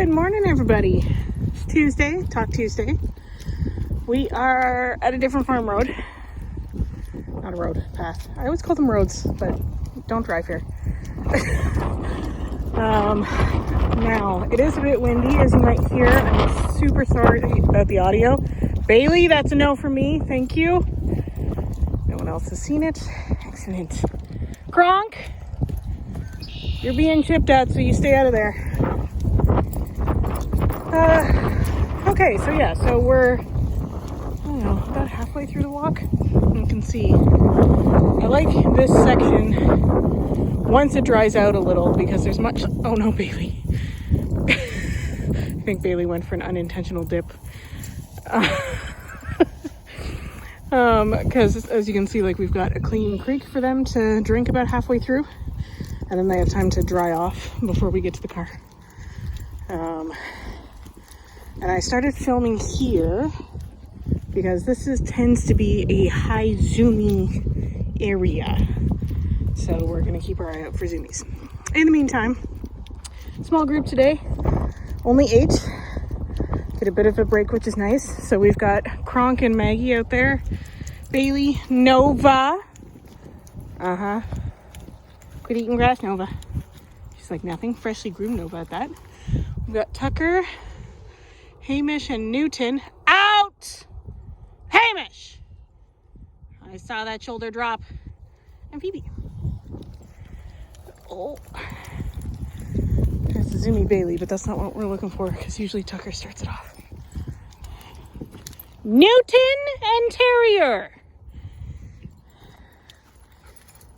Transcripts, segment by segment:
Good morning, everybody. It's Tuesday, Talk Tuesday. We are at a different farm road. Not a road, path. I always call them roads, but don't drive here. Now, it is a bit windy, as you might hear. I'm super sorry about the audio. Bailey, that's a no from me. Thank you. No one else has seen it. Excellent. Kronk, you're being chipped at, so you stay out of there. Okay, so we're, I don't know, about halfway through the walk. You can see, I like this section once it dries out a little because there's much, oh no, Bailey. I think Bailey went for an unintentional dip. Because as you can see, like, we've got a clean creek for them to drink about halfway through, and then they have time to dry off before we get to the car. And I started filming here because this tends to be a high zoomy area. So we're going to keep our eye out for zoomies. In the meantime, small group today, only 8. Get a bit of a break, which is nice. So we've got Kronk and Maggie out there. Bailey, Nova. Quit eating grass, Nova. She's like nothing. Freshly groomed Nova at that. We've got Tucker, Hamish, and Newton. Out! Hamish! I saw that shoulder drop. And Phoebe. Oh. There's the zoomy Bailey, but that's not what we're looking for, because usually Tucker starts it off. Newton and Terrier.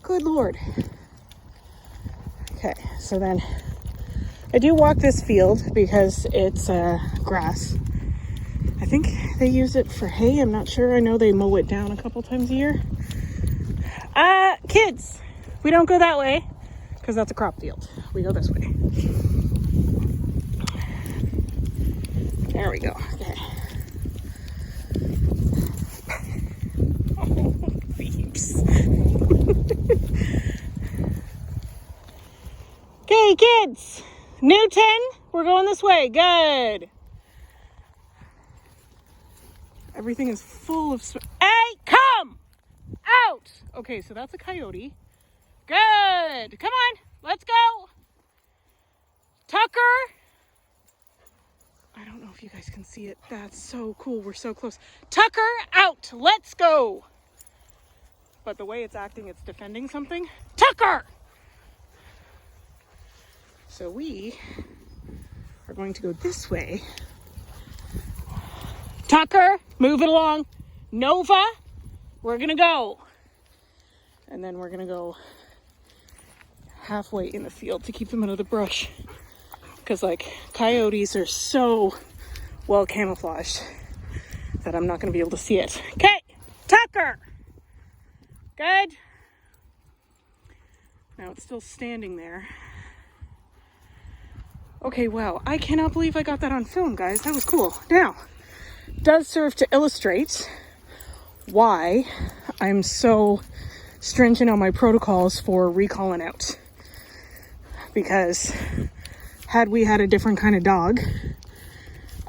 Good Lord. Okay, so then I do walk this field because it's grass. I think they use it for hay. I'm not sure. I know they mow it down a couple times a year. Kids, we don't go that way because that's a crop field. We go this way. There we go. Okay. Oh, peeps. Okay, kids. Newton, we're going this way. Good. Everything is full of... Hey, come! Out! Okay, so that's a coyote. Good. Come on, let's go. Tucker. I don't know if you guys can see it. That's so cool. We're so close. Tucker, out. Let's go. But the way it's acting, it's defending something. Tucker! So we are going to go this way. Tucker, move it along. Nova, we're going to go. And then we're going to go halfway in the field to keep them out of the brush. Because, like, coyotes are so well camouflaged that I'm not going to be able to see it. Okay, Tucker. Good. Now it's still standing there. Okay, wow. I cannot believe I got that on film, guys. That was cool. Now, does serve to illustrate why I'm so stringent on my protocols for recalling out. Because had we had a different kind of dog,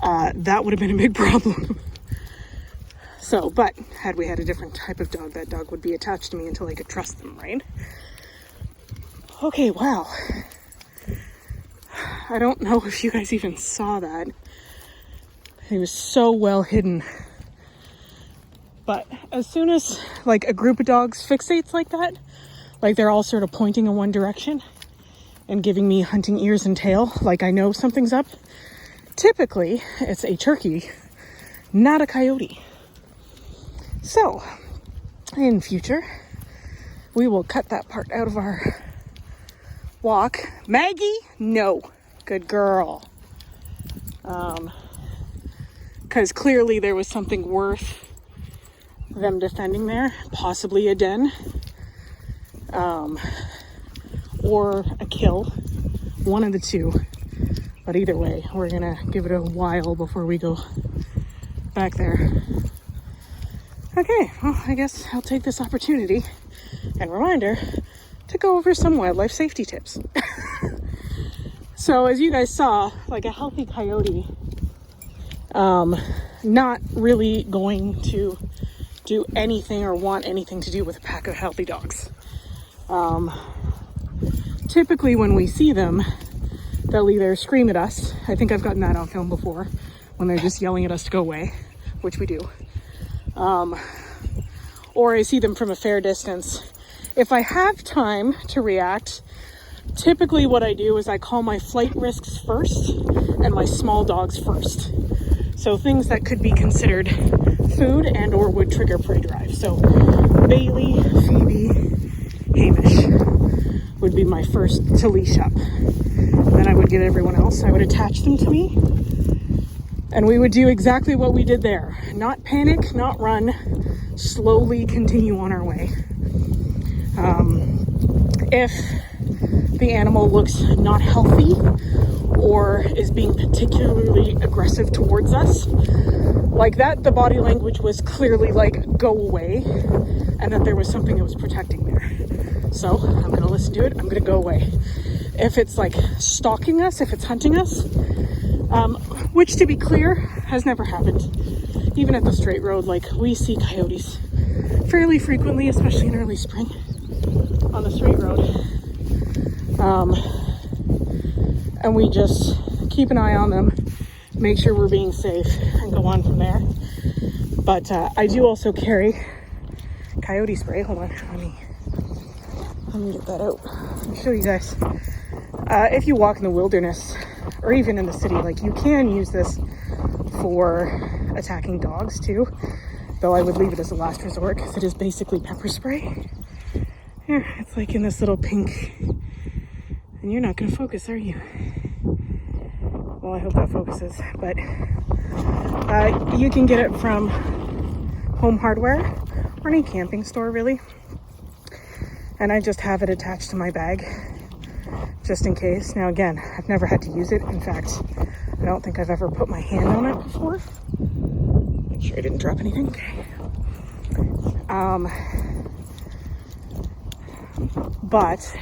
that would have been a big problem. So, but had we had a different type of dog, that dog would be attached to me until I could trust them, right? Okay, wow. I don't know if you guys even saw that. He was so well hidden. But as soon as, like, a group of dogs fixates like that, like they're all sort of pointing in one direction and giving me hunting ears and tail, like I know something's up, typically it's a turkey, not a coyote. So, in future, we will cut that part out of our walk. Maggie, no. Good girl. Because clearly there was something worth them defending there, possibly a den, or a kill, one of the two. But either way, we're gonna give it a while before we go back there. Okay, well, I guess I'll take this opportunity and reminder to go over some wildlife safety tips. So as you guys saw, like a healthy coyote, not really going to do anything or want anything to do with a pack of healthy dogs. Typically when we see them, they'll either scream at us. I think I've gotten that on film before, when they're just yelling at us to go away, which we do. Or I see them from a fair distance. If I have time to react, typically what I do is I call my flight risks first and my small dogs first. So things that could be considered food and or would trigger prey drive. So Bailey, Phoebe, Hamish would be my first to leash up. Then I would get everyone else. I would attach them to me. And we would do exactly what we did there. Not panic, not run, slowly continue on our way. If the animal looks not healthy or is being particularly aggressive towards us, like that, the body language was clearly like, go away, and that there was something that was protecting there. So I'm gonna listen to it, I'm gonna go away. If it's like stalking us, if it's hunting us, which to be clear, has never happened. Even at the straight road, like we see coyotes fairly frequently, especially in early spring on the straight road. And we just keep an eye on them, make sure we're being safe, and go on from there. But I do also carry coyote spray. Hold on, let me get that out. Let me show you guys. If you walk in the wilderness, or even in the city, like you can use this for attacking dogs too, though I would leave it as a last resort because it is basically pepper spray. Here, it's like in this little pink, and you're not gonna focus, are you? Well, I hope that focuses, but you can get it from Home Hardware or any camping store really. And I just have it attached to my bag just in case. Now again, I've never had to use it. In fact, I don't think I've ever put my hand on it before. Make sure I didn't drop anything. Okay. But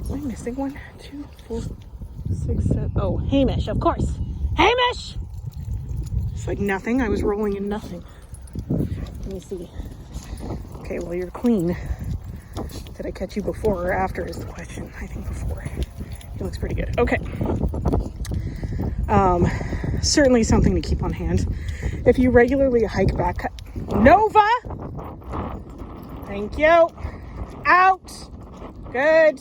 am I missing 1, 2, 4, 6, 7? Oh, Hamish, of course. Hamish! It's like nothing. I was rolling in nothing. Let me see. Okay, well, you're clean. Did I catch you before or after is the question. I think before. It looks pretty good. Okay. Certainly something to keep on hand. If you regularly hike back... Nova! Thank you. Out! Good.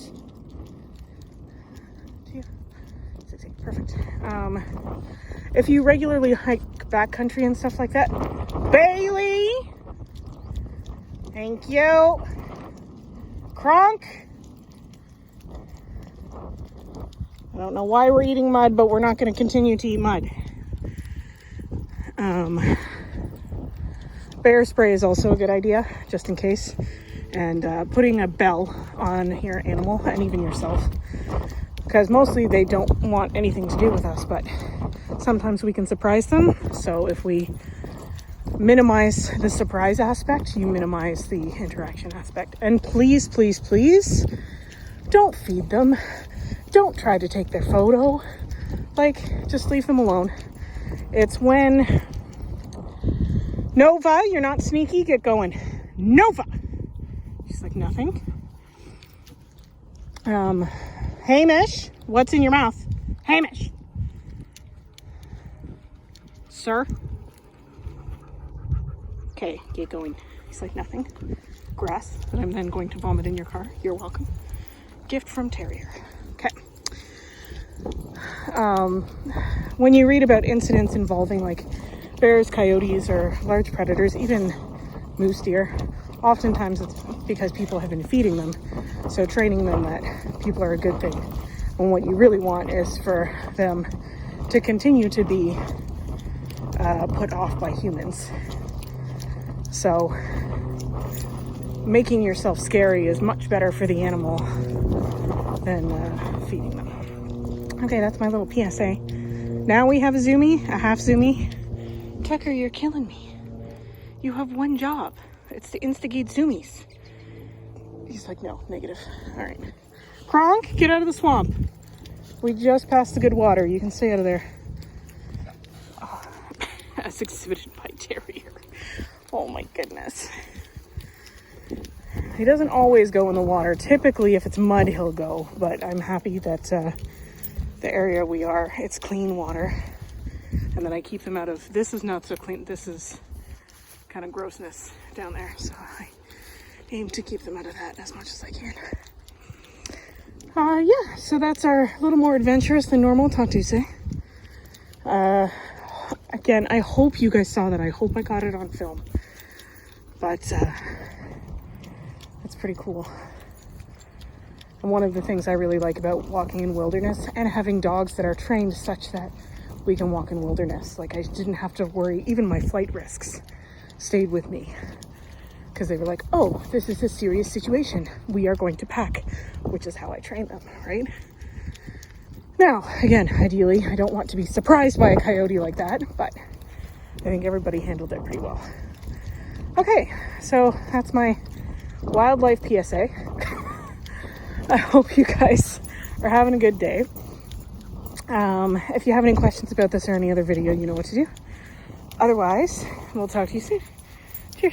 Perfect. If you regularly hike backcountry and stuff like that... Bailey! Thank you. Kronk. I don't know why we're eating mud, but we're not going to continue to eat mud. Bear spray is also a good idea, just in case. And putting a bell on your animal and even yourself. Because mostly they don't want anything to do with us, but sometimes we can surprise them. So if we minimize the surprise aspect, you minimize the interaction aspect. And please, please, please, don't feed them. Don't try to take their photo. Like, just leave them alone. It's when... Nova, you're not sneaky, get going. Nova! She's like, nothing. Hamish, what's in your mouth? Hamish! Sir? Okay, get going. He's like, nothing. Grass that I'm then going to vomit in your car. You're welcome. Gift from Terrier. Okay. When you read about incidents involving like bears, coyotes, or large predators, even moose deer, oftentimes it's because people have been feeding them. So training them that people are a good thing. And what you really want is for them to continue to be put off by humans. So making yourself scary is much better for the animal than feeding them. Okay, that's my little PSA. Now we have a zoomie, a half zoomie. Tucker, you're killing me. You have one job. It's to instigate zoomies. He's like, no, negative. All right. Kronk, get out of the swamp. We just passed the good water. You can stay out of there. Oh, as exhibited by Terrier. Oh my goodness. He doesn't always go in the water. Typically, if it's mud, he'll go. But I'm happy that the area we are, it's clean water. And that I keep them out of, this is not so clean. This is kind of grossness down there. So I aim to keep them out of that as much as I can. Yeah, so that's a little more adventurous than normal Talk Tuesday. Again, I hope you guys saw that. I hope I got it on film. But it's pretty cool. And one of the things I really like about walking in wilderness and having dogs that are trained such that we can walk in wilderness. Like I didn't have to worry, even my flight risks stayed with me. Because they were like, oh, this is a serious situation. We are going to pack, which is how I train them, right? Now, again, ideally, I don't want to be surprised by a coyote like that, but I think everybody handled it pretty well. Okay, so that's my wildlife PSA. I hope you guys are having a good day. If you have any questions about this or any other video, you know what to do. Otherwise, we'll talk to you soon. Cheers.